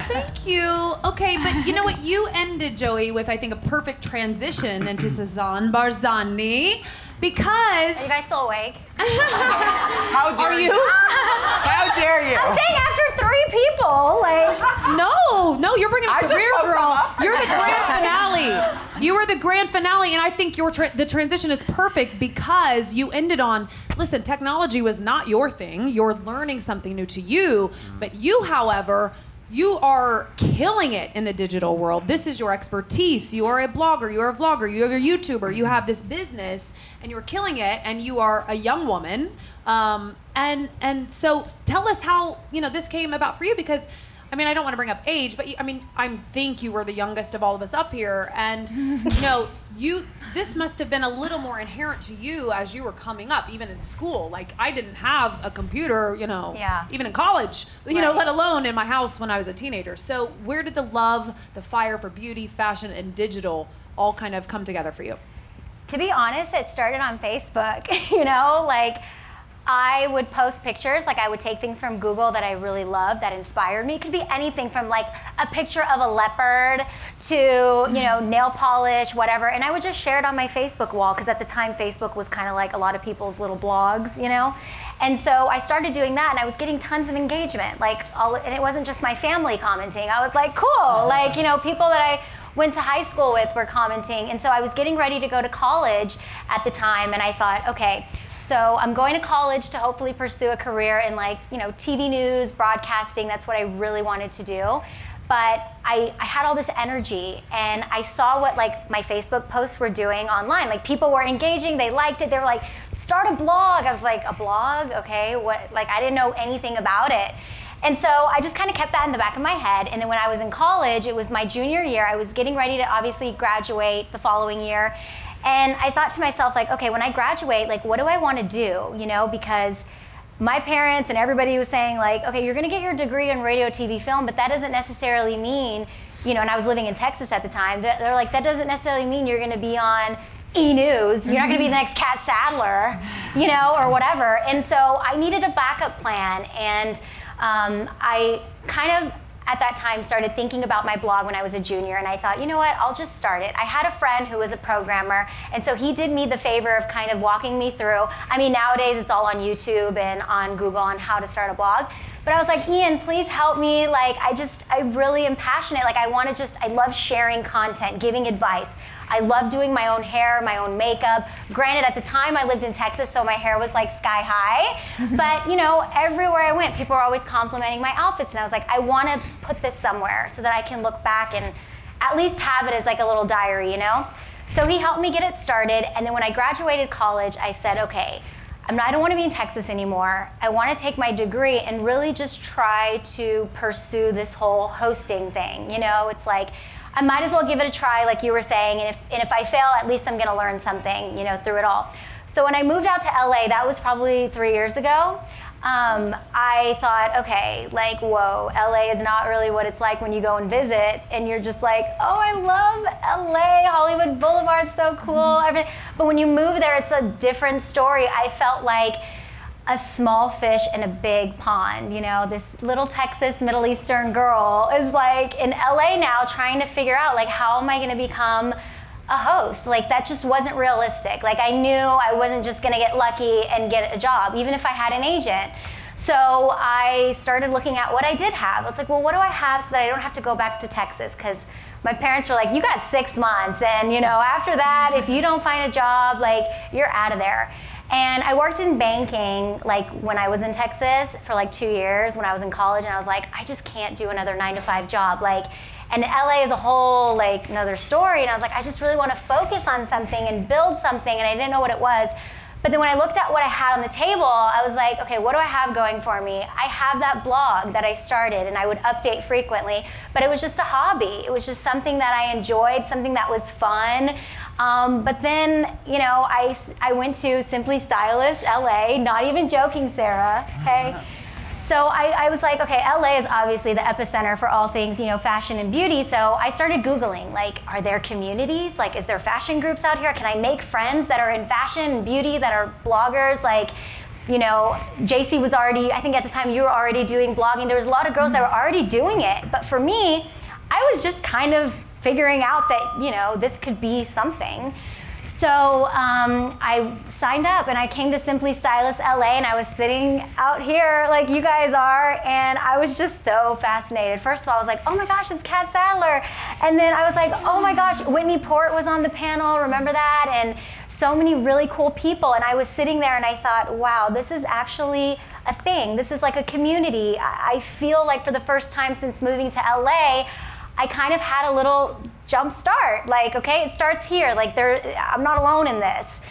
Thank you. Okay, but you know what? You ended, Joey, with, I think, a perfect transition into Sazan Barzani because... Are you guys still awake? How dare you? How dare you? I'm saying after 3 people, like... No, you're bringing up the rear girl. You're the grand finale. You were the grand finale, and I think the transition is perfect because you ended on, listen, technology was not your thing. You're learning something new to you, but you, however... You are killing it in the digital world. This is your expertise. You are a blogger, you are a vlogger, you are a YouTuber, you have this business, and you're killing it, and you are a young woman. And so tell us how, this came about for you, because, I don't want to bring up age, but I think you were the youngest of all of us up here, and, this must have been a little more inherent to you as you were coming up, even in school. Like, I didn't have a computer, even in college, let alone in my house when I was a teenager. So where did the love, the fire for beauty, fashion, and digital all kind of come together for you? To be honest, it started on Facebook, I would post pictures, I would take things from Google that I really loved, that inspired me. It could be anything from a picture of a leopard to, nail polish, whatever. And I would just share it on my Facebook wall, because at the time Facebook was kind of like a lot of people's little blogs, And so I started doing that, and I was getting tons of engagement, and it wasn't just my family commenting. I was like, cool, people that I went to high school with were commenting. And so I was getting ready to go to college at the time, and I thought, okay, so I'm going to college to hopefully pursue a career in TV news, broadcasting. That's what I really wanted to do. But I had all this energy, and I saw what my Facebook posts were doing online. People were engaging, they liked it. They were like, start a blog. I was like, a blog? Okay, what? I didn't know anything about it. And so I just kind of kept that in the back of my head. And then when I was in college, it was my junior year. I was getting ready to obviously graduate the following year. And I thought to myself, okay, when I graduate, what do I want to do? Because my parents and everybody was saying, okay, you're going to get your degree in radio, TV, film, but that doesn't necessarily mean, and I was living in Texas at the time. They're like, that doesn't necessarily mean you're going to be on E! News. You're not going to be the next Catt Sadler, or whatever. And so I needed a backup plan. And I kind of, at that time, started thinking about my blog when I was a junior, and I thought, you know what, I'll just start it. I had a friend who was a programmer, and so he did me the favor of kind of walking me through. Nowadays it's all on YouTube and on Google on how to start a blog. But I was like, Ian, please help me. I really am passionate. I love sharing content, giving advice. I love doing my own hair, my own makeup. Granted, at the time I lived in Texas, so my hair was sky high. But everywhere I went, people were always complimenting my outfits, and I was like, I want to put this somewhere so that I can look back and at least have it as a little diary, So he helped me get it started, and then when I graduated college, I said, okay, I don't want to be in Texas anymore. I want to take my degree and really just try to pursue this whole hosting thing. It's I might as well give it a try, like you were saying, and if I fail, at least I'm going to learn something, through it all. So when I moved out to LA, that was probably 3 years ago, I thought, okay, whoa, LA is not really what it's like when you go and visit, and you're just like, oh, I love LA, Hollywood Boulevard's so cool, everything. But when you move there, it's a different story. I felt like a small fish in a big pond. This little Texas Middle Eastern girl is in LA now trying to figure out how am I going to become a host? That just wasn't realistic. I knew I wasn't just going to get lucky and get a job, even if I had an agent. So I started looking at what I did have. I was like, well, what do I have so that I don't have to go back to Texas? Because my parents were like, you got 6 months, and after that, if you don't find a job, you're out of there. And I worked in banking when I was in Texas for 2 years when I was in college, and I was like, I just can't do another 9-to-5 job. And LA is a whole another story, and I was like, I just really want to focus on something and build something, and I didn't know what it was. But then when I looked at what I had on the table, I was like, okay, what do I have going for me? I have that blog that I started, and I would update frequently, but it was just a hobby. It was just something that I enjoyed, something that was fun. But then, I went to Simply Stylist LA, not even joking, Sarah, okay? So I was like, okay, LA is obviously the epicenter for all things, fashion and beauty. So I started Googling, are there communities? Is there fashion groups out here? Can I make friends that are in fashion and beauty that are bloggers? you know, JC was already, I think at the time you were already doing blogging. There was a lot of girls that were already doing it. But for me, I was just kind of figuring out that, you know, this could be something. So I signed up and I came to Simply Stylist LA, and I was sitting out here like you guys are, and I was just so fascinated. First of all, I was like, oh my gosh, it's Catt Sadler. And then I was like, oh my gosh, Whitney Port was on the panel, remember that? And so many really cool people. And I was sitting there and I thought, wow, this is actually a thing. This is like a community. I feel like for the first time since moving to LA, I kind of had a little jump start. Like, okay, it starts here. Like, I'm not alone in this.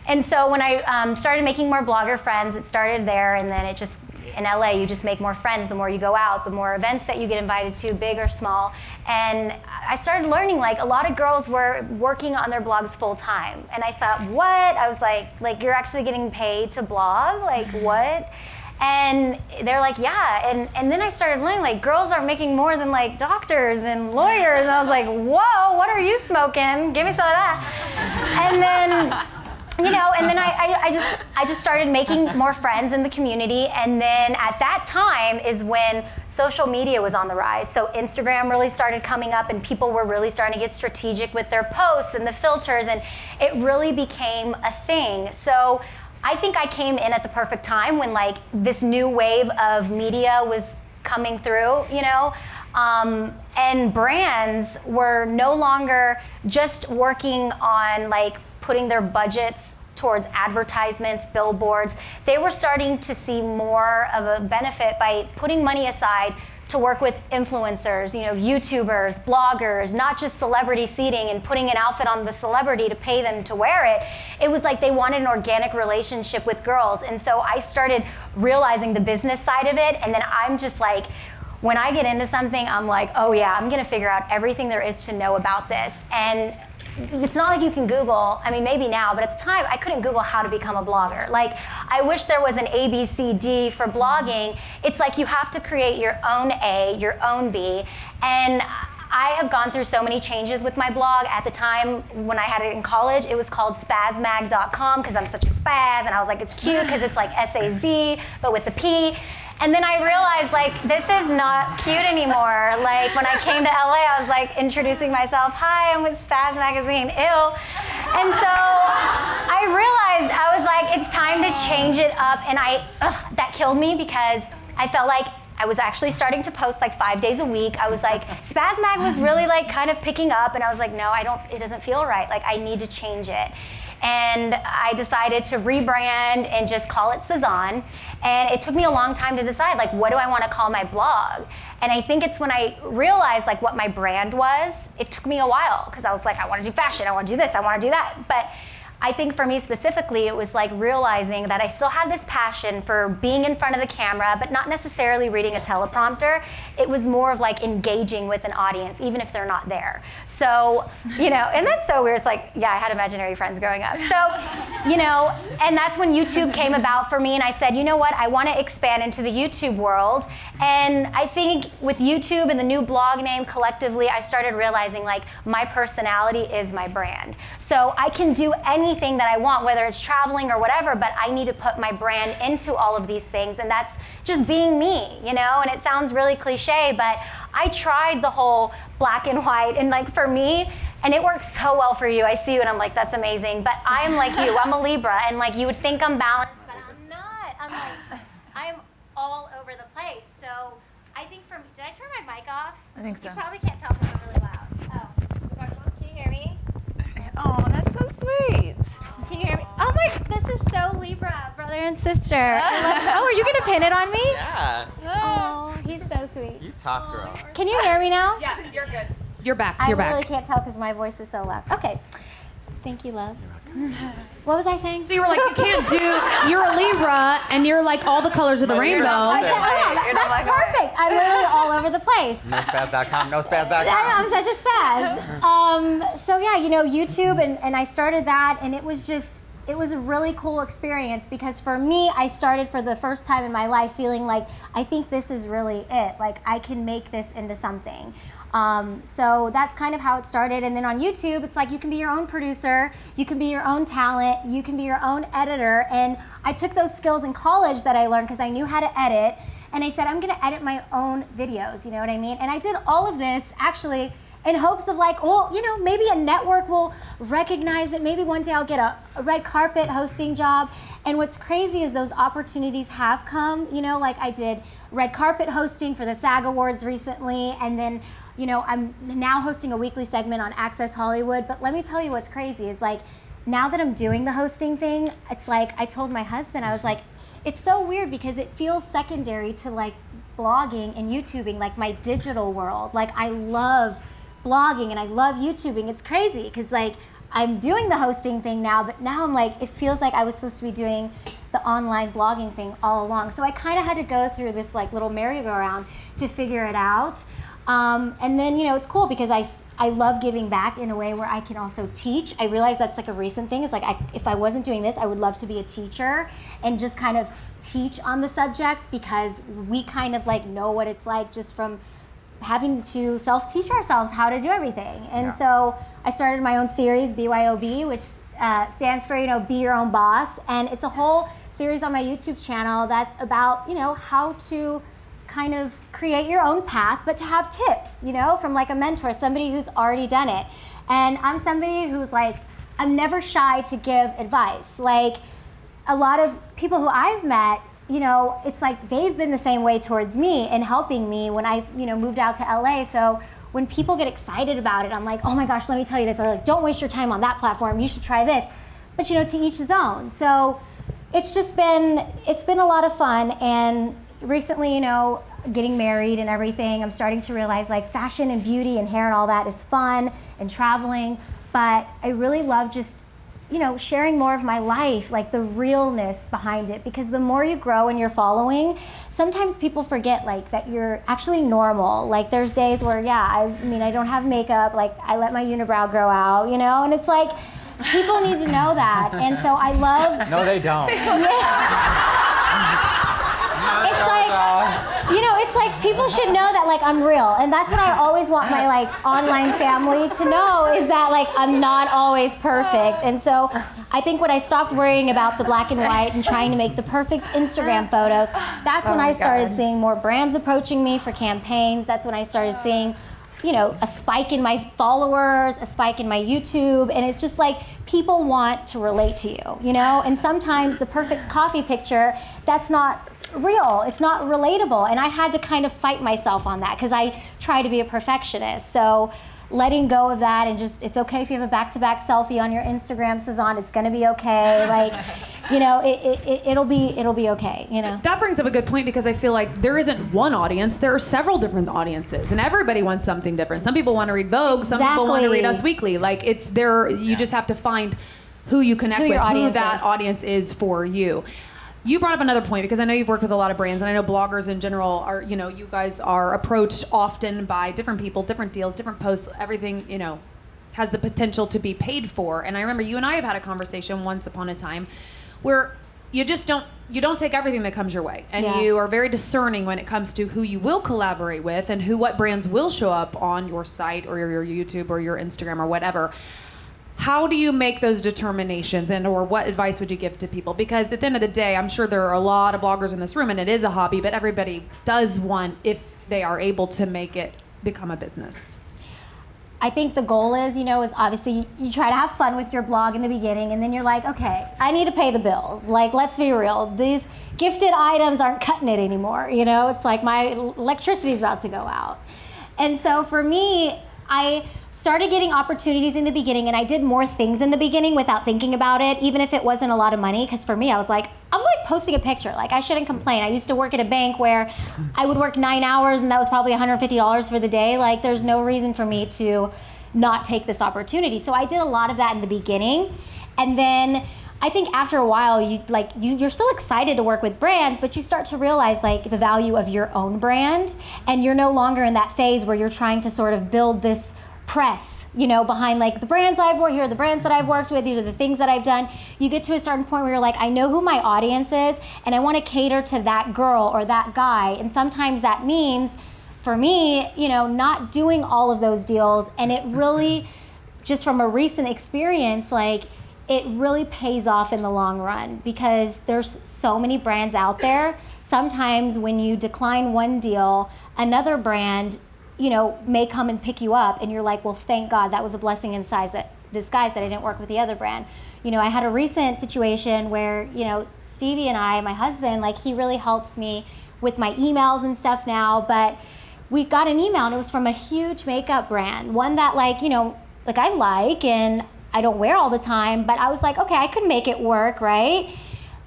And so when I started making more blogger friends, it started there, and then it just, in LA, you just make more friends. The more you go out, the more events that you get invited to, big or small. And I started learning, like, a lot of girls were working on their blogs full time. And I thought, what? I was like, you're actually getting paid to blog? Like, what? And they're like, yeah. And then I started learning, like, girls are making more than, like, doctors and lawyers. And I was like, whoa, what are you smoking? Give me some of that. And then, you know, and then I just started making more friends in the community. And then at that time is when social media was on the rise. So Instagram really started coming up, and people were really starting to get strategic with their posts and the filters, and it really became a thing. So I think I came in at the perfect time when, like, this new wave of media was coming through, you know, and brands were no longer just working on, like, putting their budgets towards advertisements, billboards. They were starting to see more of a benefit by putting money aside to work with influencers, you know, YouTubers, bloggers, not just celebrity seating and putting an outfit on the celebrity to pay them to wear it. It was like they wanted an organic relationship with girls. And so I started realizing the business side of it. And then I'm just like, when I get into something, I'm like, oh yeah, I'm gonna figure out everything there is to know about this. And it's not like you can Google, I mean, maybe now, but at the time, I couldn't Google how to become a blogger. Like, I wish there was an A, B, C, D for blogging. It's like you have to create your own A, your own B. And I have gone through so many changes with my blog. At the time, when I had it in college, it was called spazmag.com because I'm such a spaz, and I was like, it's cute because it's like S-A-Z, but with the P. And then I realized, like, this is not cute anymore. Like, when I came to LA, I was like introducing myself, hi, I'm with Spaz Magazine, ew. And so I realized, I was like, it's time to change it up. And that killed me because I felt like I was actually starting to post like 5 days a week. I was like, Spaz Mag was really like kind of picking up, and I was like, no, it doesn't feel right. Like, I need to change it. And I decided to rebrand and just call it Sazan. And it took me a long time to decide, like, what do I want to call my blog? And I think it's when I realized, like, what my brand was, it took me a while, because I was like, I want to do fashion, I want to do this, I want to do that. But I think for me specifically, it was like realizing that I still had this passion for being in front of the camera, but not necessarily reading a teleprompter. It was more of like engaging with an audience, even if they're not there. So, you know, and that's so weird. It's like, yeah, I had imaginary friends growing up. So, you know, and that's when YouTube came about for me, and I said, you know what, I want to expand into the YouTube world. And I think with YouTube and the new blog name collectively, I started realizing, like, my personality is my brand. So I can do anything that I want, whether it's traveling or whatever, but I need to put my brand into all of these things, and that's just being me, you know? And it sounds really cliche, but I tried the whole black and white, and like for me, and it works so well for you. I see you and I'm like, that's amazing. But I'm like you, I'm a Libra, and like you would think I'm balanced, but I'm not. I'm like, I'm all over the place. So I think for me, did I turn my mic off? I think so. You probably can't tell because I'm really loud. Oh, can you hear me? Oh, that's so sweet. Can you hear me? Oh my, this is so Libra, brother and sister. Oh, are you gonna pin it on me? Yeah. Oh, he's so sweet. You talk, girl. Can you hear me now? Yeah, you're good. You're back. I You're back. really can't tell because my voice is so loud. Okay. Thank you, love. What was I saying? So you were like, you can't do, you're a Libra, and you're like all the colors of the rainbow. I said, oh, You're not that's like perfect. I'm really all over the place. NoSpaz.com, NoSpaz.com. I'm such a spaz. So yeah, you know, YouTube, and I started that, and it was it was a really cool experience because for me, I started for the first time in my life feeling like, I think this is really it. Like, I can make this into something. So that's kind of how it started. And then on YouTube, it's like you can be your own producer, you can be your own talent, you can be your own editor. And I took those skills in college that I learned because I knew how to edit. And I said, I'm gonna edit my own videos, you know what I mean? And I did all of this actually in hopes of like, well, you know, maybe a network will recognize it. Maybe one day I'll get a red carpet hosting job. And what's crazy is those opportunities have come, you know, like I did red carpet hosting for the SAG Awards recently. And then, you know, I'm now hosting a weekly segment on Access Hollywood. But let me tell you what's crazy is like, now that I'm doing the hosting thing, it's like, I told my husband, I was like, it's so weird because it feels secondary to like blogging and YouTubing, like my digital world. Like I love blogging and I love YouTubing. It's crazy because like I'm doing the hosting thing now, but now I'm like, it feels like I was supposed to be doing the online blogging thing all along. So I kind of had to go through this like little merry-go-round to figure it out. And then, you know, it's cool because I love giving back in a way where I can also teach. I realize that's like a recent thing. It's like if I wasn't doing this, I would love to be a teacher and just kind of teach on the subject because we kind of like know what it's like just from having to self-teach ourselves how to do everything. And so I started my own series, BYOB, which stands for, you know, be your own boss. And it's a whole series on my YouTube channel that's about, you know, how to kind of create your own path, but to have tips, you know, from like a mentor, somebody who's already done it. And I'm somebody who's like, I'm never shy to give advice. Like a lot of people who I've met, you know, it's like they've been the same way towards me and helping me when I, you know, moved out to LA. So when people get excited about it, I'm like, oh my gosh, let me tell you this. Or like, don't waste your time on that platform. You should try this. But you know, to each his own. So it's been a lot of fun. And recently, you know, getting married and everything, I'm starting to realize like fashion and beauty and hair and all that is fun and traveling. But I really love just, you know, sharing more of my life, like the realness behind it, because the more you grow in your following, sometimes people forget like that you're actually normal. Like there's days where, I mean, I don't have makeup, like I let my unibrow grow out, you know, and it's like, people need to know that. And so I love... No, they don't. It's like, you know, it's like people should know that like I'm real. And that's what I always want my like online family to know is that like I'm not always perfect. And so I think when I stopped worrying about the black and white and trying to make the perfect Instagram photos, that's when I started seeing more brands approaching me for campaigns. That's when I started seeing, you know, a spike in my followers, a spike in my YouTube, and it's just like people want to relate to you, you know? And sometimes the perfect coffee picture, that's not real, it's not relatable, and I had to kind of fight myself on that because I try to be a perfectionist. So letting go of that and just, it's okay if you have a back-to-back selfie on your Instagram, Sazan, it's gonna be okay. Like, you know, it'll be okay, you know? That brings up a good point because I feel like there isn't one audience, there are several different audiences and everybody wants something different. Some people want to read Vogue, some people want to read Us Weekly. Like it's there, you just have to find who you connect with, who that audience is for you. You brought up another point because I know you've worked with a lot of brands and I know bloggers in general are, you know, you guys are approached often by different people, different deals, different posts, everything, you know, has the potential to be paid for. And I remember you and I have had a conversation once upon a time where you just don't take everything that comes your way. And you are very discerning when it comes to who you will collaborate with and what brands will show up on your site or your YouTube or your Instagram or whatever. How do you make those determinations or what advice would you give to people? Because at the end of the day, I'm sure there are a lot of bloggers in this room and it is a hobby, but everybody does want, if they are able to make it become a business. I think the goal is, you know, is obviously you try to have fun with your blog in the beginning and then you're like, okay, I need to pay the bills. Like, let's be real. These gifted items aren't cutting it anymore. You know, it's like my electricity's about to go out. And so for me, I started getting opportunities in the beginning and I did more things in the beginning without thinking about it, even if it wasn't a lot of money. Because for me, I was like, I'm like posting a picture. Like I shouldn't complain. I used to work at a bank where I would work 9 hours and that was probably $150 for the day. Like there's no reason for me to not take this opportunity. So I did a lot of that in the beginning. And then I think after a while, you're still excited to work with brands, but you start to realize like the value of your own brand. And you're no longer in that phase where you're trying to sort of build this press, behind like the brands I've worked, here are the brands that I've worked with, these are the things that I've done. You get to a certain point where you're like, I know who my audience is and I want to cater to that girl or that guy. And sometimes that means, for me, not doing all of those deals. And it really, just from a recent experience, like it really pays off in the long run because there's so many brands out there. Sometimes when you decline one deal, another brand may come and pick you up and you're like, well, thank God, that was a blessing in disguise that I didn't work with the other brand. I had a recent situation where, Stevie and I, my husband, like he really helps me with my emails and stuff now, but we got an email and it was from a huge makeup brand, one that like I like and I don't wear all the time, but I was like, okay, I could make it work, right?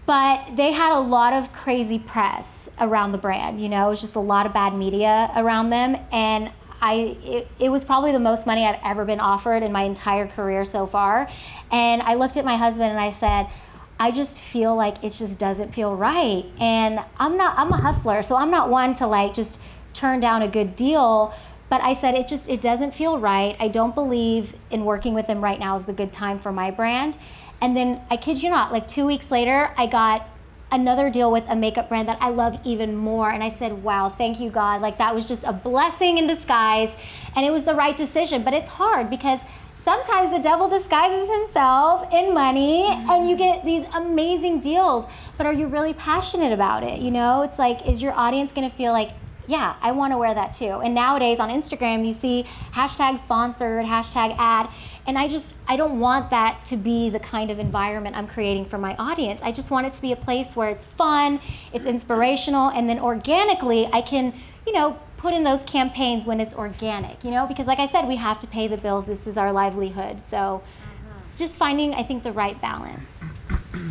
But they had a lot of crazy press around the brand, it was just a lot of bad media around them. And it was probably the most money I've ever been offered in my entire career so far. And I looked at my husband and I said, I just feel like it just doesn't feel right. And I'm a hustler, so I'm not one to like just turn down a good deal. But I said, it doesn't feel right. I don't believe in working with them right now is the good time for my brand. And then, I kid you not, like 2 weeks later, I got another deal with a makeup brand that I loved even more. And I said, wow, thank you, God. Like that was just a blessing in disguise. And it was the right decision. But it's hard because sometimes the devil disguises himself in money and you get these amazing deals. But are you really passionate about it? It's like, is your audience going to feel like, yeah, I want to wear that too. And nowadays on Instagram, you see #sponsored, #ad. And I don't want that to be the kind of environment I'm creating for my audience. I just want it to be a place where it's fun, it's inspirational, and then organically I can, put in those campaigns when it's organic, because like I said, we have to pay the bills. This is our livelihood. So it's just finding, I think, the right balance.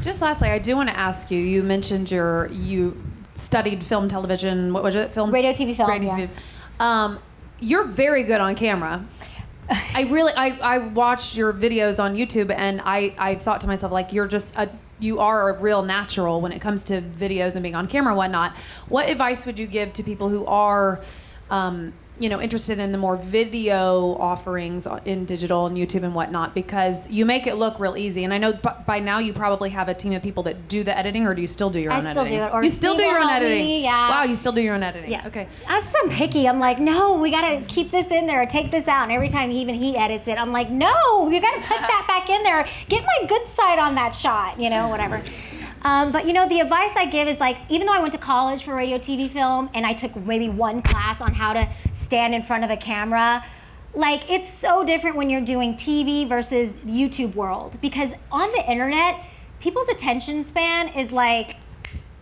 Just lastly, I do want to ask you, you mentioned you studied film, television, what was it? Film? Radio, TV, film. Radio, TV. You're very good on camera. I watched your videos on YouTube and I thought to myself, like, you are a real natural when it comes to videos and being on camera and whatnot. What advice would you give to people who are, interested in the more video offerings in digital and YouTube and whatnot? Because you make it look real easy. And I know by now you probably have a team of people that do the editing, or do you still do your own editing? I still do it. Or you still do your own editing? Me, yeah. Wow, you still do your own editing. Yeah. Okay. I'm picky. I'm like, no, we got to keep this in there or take this out. And every time he edits it, I'm like, no, you got to put that back in there. Get my good side on that shot, whatever. But the advice I give is like, even though I went to college for radio, TV, film, and I took maybe one class on how to stand in front of a camera, like it's so different when you're doing TV versus YouTube world. Because on the internet, people's attention span is like,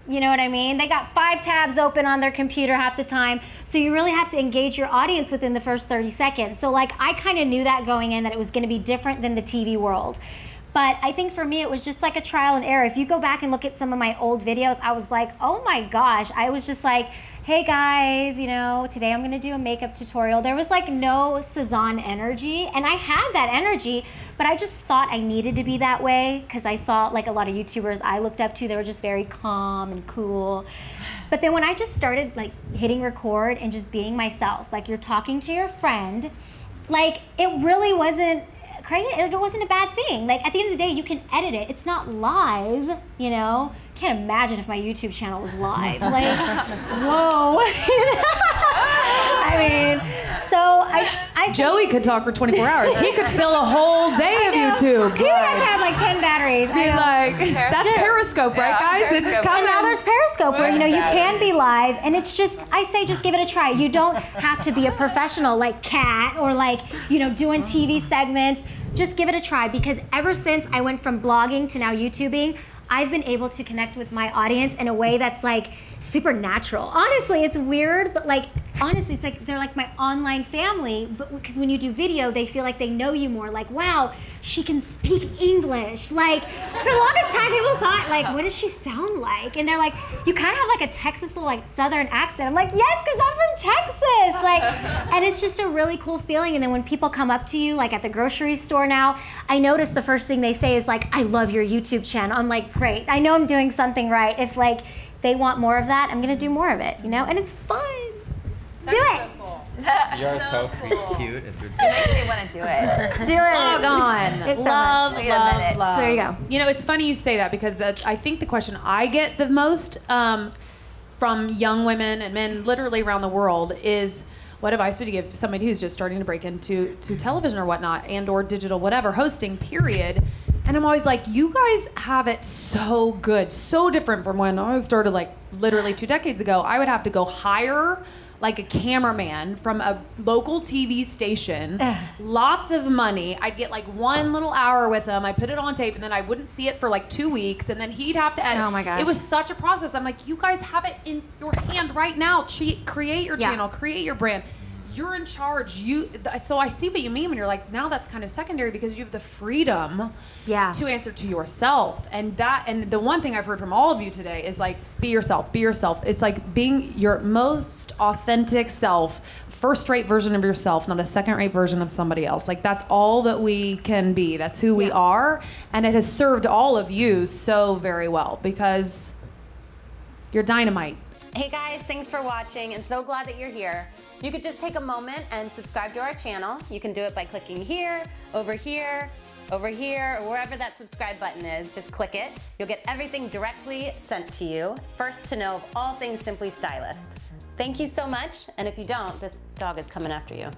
you know what I mean? They got 5 tabs open on their computer half the time. So you really have to engage your audience within the first 30 seconds. So like I kind of knew that going in, that it was going to be different than the TV world. But I think for me, it was just like a trial and error. If you go back and look at some of my old videos, I was like, oh my gosh. I was just like, hey guys, today I'm gonna do a makeup tutorial. There was like no Sazan energy. And I have that energy, but I just thought I needed to be that way because I saw like a lot of YouTubers I looked up to, they were just very calm and cool. But then when I just started like hitting record and just being myself, like you're talking to your friend, like it really wasn't crazy. Like, it wasn't a bad thing. Like at the end of the day, you can edit it. It's not live, Can't imagine if my YouTube channel was live. Like, whoa. I mean, so I Joey could talk for 24 hours. He could fill a whole day of YouTube. He would have to have like 10 batteries. That's Periscope, right, guys? Periscope. It's coming. And now there's Periscope where, you can be live, and it's just, I say just give it a try. You don't have to be a professional like Catt or like, doing TV segments. Just give it a try, because ever since I went from blogging to now YouTubing, I've been able to connect with my audience in a way that's like super natural. Honestly, it's weird, but like, honestly, it's like they're like my online family, but because when you do video, they feel like they know you more. Like, wow, she can speak English. Like, for the longest time, people thought, like, what does she sound like? And they're like, you kind of have like a Texas little like Southern accent. I'm like, yes, because I'm from Texas. Like, and it's just a really cool feeling. And then when people come up to you, like at the grocery store now, I notice the first thing they say is like, I love your YouTube channel. I'm like, great. I know I'm doing something right. If like they want more of that, I'm gonna do more of it, and it's fun. Do it. So cool. You're so cute. It's It ridiculous. makes me want to do it. Do it. Log on. It's so love, much. Wait a minute. love. So there you go. You know, it's funny you say that because I think the question I get the most from young women and men literally around the world is, what advice would you give somebody who's just starting to break into television or whatnot and or digital whatever, hosting, period? And I'm always like, you guys have it so good, so different from when I started like literally 2 decades ago. I would have to go hire like a cameraman from a local TV station, lots of money. I'd get like 1 little hour with him. I put it on tape and then I wouldn't see it for like 2 weeks and then he'd have to edit. Oh my gosh. It was such a process. I'm like, you guys have it in your hand right now. Create your Yeah. channel, create your brand. You're in charge. So I see what you mean when you're like, now that's kind of secondary because you have the freedom Yeah. to answer to yourself. And the one thing I've heard from all of you today is like, be yourself, be yourself. It's like being your most authentic self, first-rate version of yourself, not a second-rate version of somebody else. Like that's all that we can be. That's who we are. And it has served all of you so very well because you're dynamite. Hey guys, thanks for watching and so glad that you're here. You could just take a moment and subscribe to our channel. You can do it by clicking here, over here, over here, or wherever that subscribe button is. Just click it. You'll get everything directly sent to you, first to know of all things Simply Stylist. Thank you so much, and if you don't, this dog is coming after you.